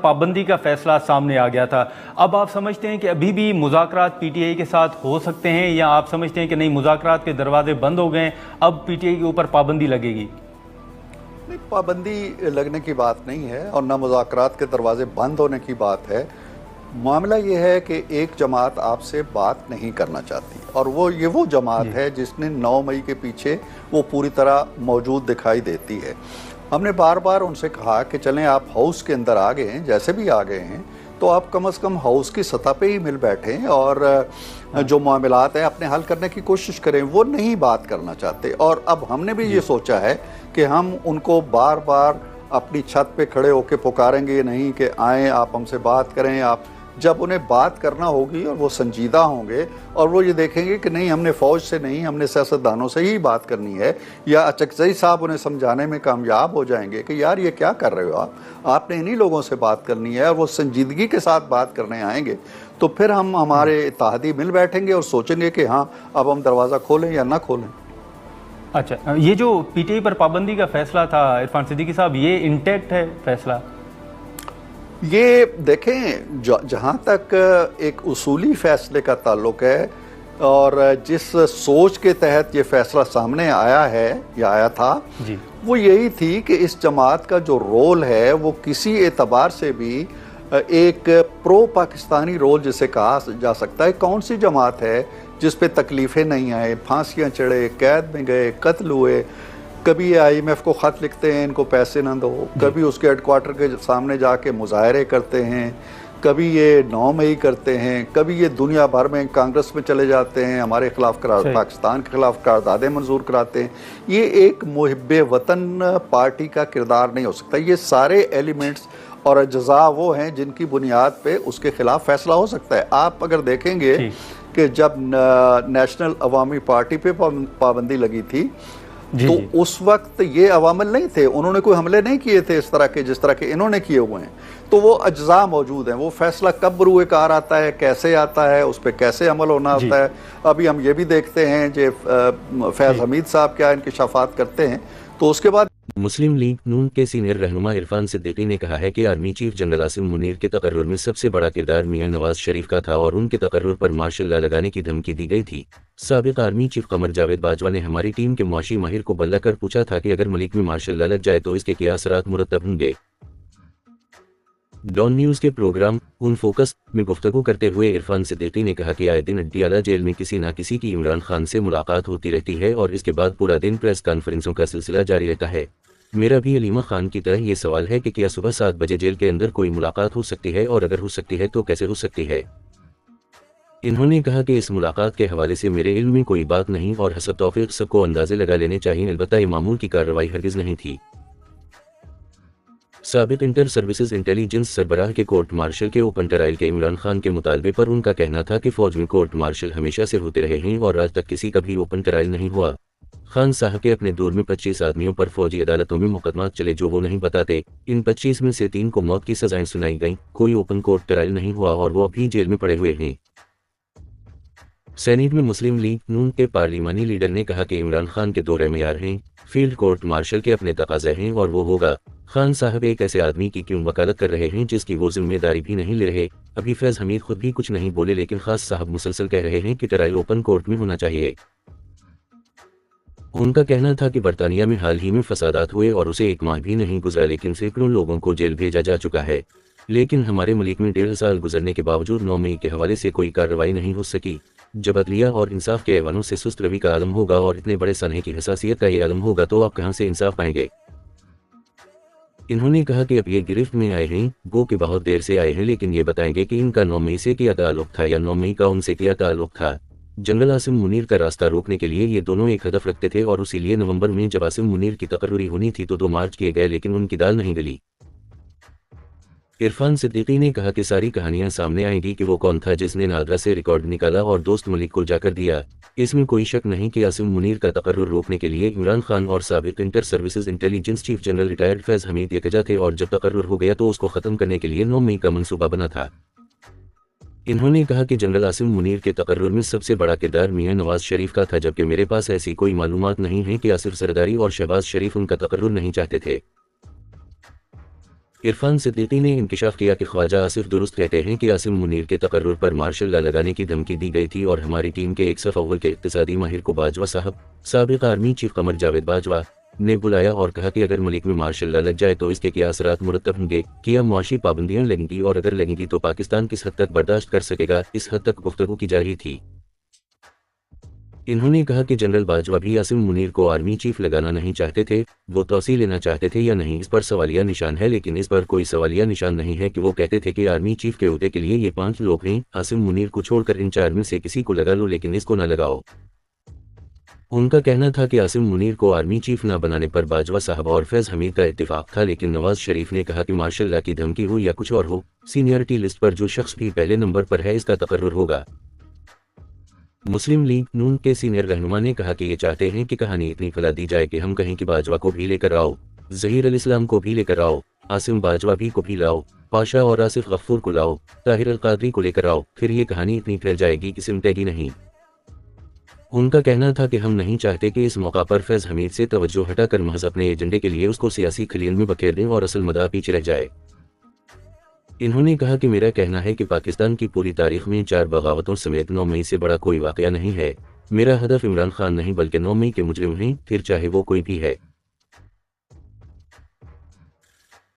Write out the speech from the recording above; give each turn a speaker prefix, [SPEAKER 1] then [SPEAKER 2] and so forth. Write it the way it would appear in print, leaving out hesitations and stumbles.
[SPEAKER 1] पाबंदी का फैसला सामने आ गया था। अब आप समझते हैं कि अभी भी मुज़ाकरात पीटीआई के साथ हो सकते हैं, या आप समझते हैं कि नहीं, मुज़ाकरात के दरवाजे बंद हो गए, अब पीटीआई के ऊपर पाबंदी लगेगी?
[SPEAKER 2] नहीं, पाबंदी लगने की बात नहीं है और ना मुज़ाकरात के दरवाजे बंद होने की बात है। मामला ये है कि एक जमात आपसे बात नहीं करना चाहती और वो जमात है जिसने 9 मई के पीछे वो पूरी तरह मौजूद दिखाई देती है। हमने बार बार उनसे कहा कि चलें, आप हाउस के अंदर आ गए हैं, जैसे भी आ गए हैं, तो आप कम से कम हाउस की सतह पे ही मिल बैठें और जो मामलात हैं अपने हल करने की कोशिश करें। वो नहीं बात करना चाहते और अब हमने भी ये सोचा है कि हम उनको बार बार अपनी छत पे खड़े होकर पुकारेंगे नहीं कि आएँ, आप हमसे बात करें। आप जब उन्हें बात करना होगी और वो संजीदा होंगे और वो ये देखेंगे कि नहीं, हमने फ़ौज से नहीं, हमने सियासतदानों से ही बात करनी है, या अचकज़ई साहब उन्हें समझाने में कामयाब हो जाएंगे कि यार ये क्या कर रहे हो आपने इन्हीं लोगों से बात करनी है, और वो संजीदगी के साथ बात करने आएंगे, तो फिर हम हमारे इत्तेहादी मिल बैठेंगे और सोचेंगे कि हाँ, अब हम दरवाज़ा खोलें या ना खोलें।
[SPEAKER 1] अच्छा, ये जो पीटीआई पर पाबंदी का फैसला था इरफान सिद्दीकी साहब, ये इंटैक्ट है फैसला?
[SPEAKER 2] ये देखें, जहाँ तक एक उसूली फैसले का ताल्लुक है और जिस सोच के तहत ये फैसला सामने आया है या आया था जी, वो यही थी कि इस जमात का जो रोल है वो किसी एतबार से भी एक प्रो पाकिस्तानी रोल जिसे कहा जा सकता है। कौन सी जमात है जिस पे तकलीफ़ें नहीं आए, फांसियाँ चढ़े, कैद में गए, कत्ल हुए, कभी ये IMF को ख़त लिखते हैं इनको पैसे न दो, कभी उसके हेडक्वार्टर के सामने जाके मुजाहरे करते हैं, कभी ये 9 मई करते हैं, कभी ये दुनिया भर में कांग्रेस में चले जाते हैं, हमारे खिलाफ पाकिस्तान के खिलाफ करारदादें मंजूर कराते हैं। ये एक मुहिब्बे वतन पार्टी का किरदार नहीं हो सकता। ये सारे एलिमेंट्स और अज्जा वो हैं जिनकी बुनियाद पे उसके खिलाफ फैसला हो सकता है। आप अगर देखेंगे कि जब नेशनल अवामी पार्टी पे पाबंदी लगी थी तो उस वक्त ये अवामल नहीं थे, उन्होंने कोई हमले नहीं किए थे इस तरह के जिस तरह के इन्होंने किए हुए हैं। तो वो अज्जा मौजूद हैं। वो फैसला कब बरूए कार आता है, कैसे आता है, उस पर कैसे अमल होना होता है, अभी हम ये भी देखते हैं जो फैज़ हमीद साहब क्या इंकशाफात करते हैं। तो उसके बाद
[SPEAKER 3] मुस्लिम लीग नून के सीनियर रहनुमा इरफान सिद्दीकी ने कहा है कि army chief general Asim Munir के तकर्रुर में सबसे बड़ा किरदार मियां नवाज शरीफ का था और उनके तकर्रुर पर मार्शल लॉ लगाने की धमकी दी गई थी। साबिक आर्मी चीफ कमर जावेद बाजवा ने हमारी टीम के मुआशी माहिर को बल्ला कर पूछा था कि अगर मलिक में मार्शल लॉ लग जाए तो इसके क्या असरात मुरतब होंगे। डॉन न्यूज़ के प्रोग्राम उन फोकस में गुफ्तगू करते हुए इरफान सिद्दीकी ने कहा कि आए दिन अड्डियाला जेल में किसी न किसी की इमरान खान से मुलाकात होती रहती है और इसके बाद पूरा दिन प्रेस कॉन्फ्रेंसों का सिलसिला जारी रहता है। मेरा भी अलीमा खान की तरह ये सवाल है कि क्या सुबह 7 बजे जेल के अंदर कोई मुलाकात हो सकती है, और अगर हो सकती है तो कैसे हो सकती है। इन्होंने कहा कि इस मुलाकात के हवाले से मेरे इल्म में कोई बात नहीं और हसब तौफीक सबको अंदाजे लगा लेने चाहिए, अलबत्ता ये मामूल की कार्रवाई हरगिज़ नहीं थी। साबिक इंटर सर्विसेज इंटेलिजेंस सरबराह के कोर्ट मार्शल के ओपन ट्रायल के इमरान खान के मुतालबे पर उनका कहना था कि फौज में कोर्ट मार्शल हमेशा से होते रहे हैं और आज तक किसी का भी ओपन ट्रायल नहीं हुआ। खान साहब के अपने दौर में 25 आदमियों पर फौजी अदालतों में मुकदमा चले जो वो नहीं बताते। इन 25 में से 3 को मौत की सजाएं सुनाई गईं, कोई ओपन कोर्ट ट्रायल नहीं हुआ और वो अभी जेल में पड़े हुए हैं। सेनेट में मुस्लिम लीग नून के पार्लिमानी लीडर ने कहा कि इमरान खान के दौरे मेयार हैं, फील्ड कोर्ट मार्शल के अपने तकाज़े हैं और वो होगा। खान साहब एक ऐसे आदमी की क्यों वकालत कर रहे हैं जिसकी वो जिम्मेदारी भी नहीं ले रहे। अभी फैज़ हमीद खुद भी कुछ नहीं बोले, लेकिन खास साहब मुसलसल कह रहे हैं कि ट्रायल ओपन कोर्ट में होना चाहिए। उनका कहना था कि बरतानिया में हाल ही में फसादात हुए और उसे 1 माह भी नहीं गुजरा, लेकिन सैकड़ों लोगों को जेल भेजा जा चुका है। लेकिन हमारे मुल्क में 1.5 साल गुजरने के बावजूद 9 मई के हवाले से कोई कार्रवाई नहीं हो सकी। जब अदलिया और इंसाफ के ऐवानों से सुस्त रवि का आलम होगा और इतने बड़े सनहे की हसासियत का ये आलम होगा तो आप कहाँ से इंसाफ पाएंगे। इन्होंने कहा कि अब ये गिरफ्त में आए हैं, वो कि बहुत देर से आए हैं, लेकिन ये बताएंगे कि इनका 9 मई से क्या ताल्लुक था या 9 मई का उनसे क्या ताल्लुक था। जनरल आसिम मुनीर का रास्ता रोकने के लिए ये दोनों एक हदफ रखते थे और इसीलिए नवंबर में जब आसिम मुनीर की तकर्रुरी होनी थी तो 2 मार्च किए गए, लेकिन उनकी दाल नहीं गली। इरफान सिद्दीकी ने कहा कि सारी कहानियां सामने आएंगी कि वो कौन था जिसने नादरा से रिकॉर्ड निकाला और दोस्त मलिक को जाकर दिया। इसमें कोई शक नहीं कि आसिम मुनीर का तकर्रुर रोकने के लिए इमरान खान और साबिक inter services intelligence chief general retired Faiz Hameed यकजा थे और जब तकर्रुर हो गया तो उसको ख़त्म करने के लिए 9 मई का मंसूबा बना था। इन्होंने कहा कि जनरल आसिम मुनीर के तकर्रुर में सबसे बड़ा किरदार मियां नवाज शरीफ का था, जबकि मेरे पास ऐसी कोई मालूमात नहीं है कि आसिफ सरदारी और शहबाज शरीफ उनका तकर्रुर नहीं चाहते थे। इरफान सिद्दीकी ने इंकिशाफ किया कि ख्वाजा आसिफ दुरुस्त कहते हैं कि आसिम मुनीर के तकर्रुर पर मार्शल लॉ लगाने की धमकी दी गई थी और हमारी टीम के एक सफ अव्वल के इक्तिसादी माहिर को बाजवा साहब, साबिक आर्मी चीफ कमर जावेद बाजवा, ने बुलाया और कहा कि अगर मुल्क में मार्शल लॉ लग जाए तो इसके क्या असरात मुरतब होंगे, क्या मुआशी पाबंदियां लगेंगी और अगर लगेंगी तो पाकिस्तान किस हद तक बर्दाश्त कर सकेगा, इस हद तक गुफ्तगू की जा रही थी। इन्होंने कहा कि जनरल बाजवा भी आसिम मुनीर को आर्मी चीफ लगाना नहीं चाहते थे, वो तौसील लेना चाहते थे या नहीं, इस पर सवालिया निशान है, लेकिन इस पर कोई सवालिया निशान नहीं है कि वो कहते थे कि आर्मी चीफ के ओहदे के लिए ये 5 लोग हैं, आसिम मुनीर को छोड़कर इन 4 में से किसी को लगा लो लेकिन इसको न लगाओ। उनका कहना था कि आसिम मुनीर को आर्मी चीफ न बनाने पर बाजवा साहब और फैज़ हमीद का इत्तेफाक था, लेकिन नवाज शरीफ ने कहा कि मार्शल लॉ की धमकी हो या कुछ और हो, सीनियरिटी लिस्ट पर जो शख्स भी पहले नंबर पर है इसका तकर्रुर होगा। मुस्लिम लीग नून के सीनियर रहनुमा ने कहा कि ये चाहते हैं कि कहानी इतनी फैला दी जाए कि हम कहें कि बाजवा को भी लेकर आओ, ज़हीर अल इस्लाम को भी लेकर आओ, आसिम बाजवा भी को भी लाओ, पाशा और आसिफ गफ्फूर को लाओ, ताहिर अल कादरी को लेकर आओ, फिर ये कहानी इतनी फैल जाएगी कि सिमटेगी नहीं। उनका कहना था कि हम नहीं चाहते कि इस मौका पर फैज़ हमीद से तवज्जो हटाकर महज अपने एजेंडे के लिए उसको सियासी खलील में बखेर दें और असल मदा पीछे रह जाए। इन्होंने कहा कि मेरा कहना है कि पाकिस्तान की पूरी तारीख में 4 बगावतों समेत 9 मई से बड़ा कोई वाकया नहीं है। मेरा हदफ इमरान खान नहीं बल्कि 9 मई के मुजरिम हैं, फिर चाहे वो कोई भी है।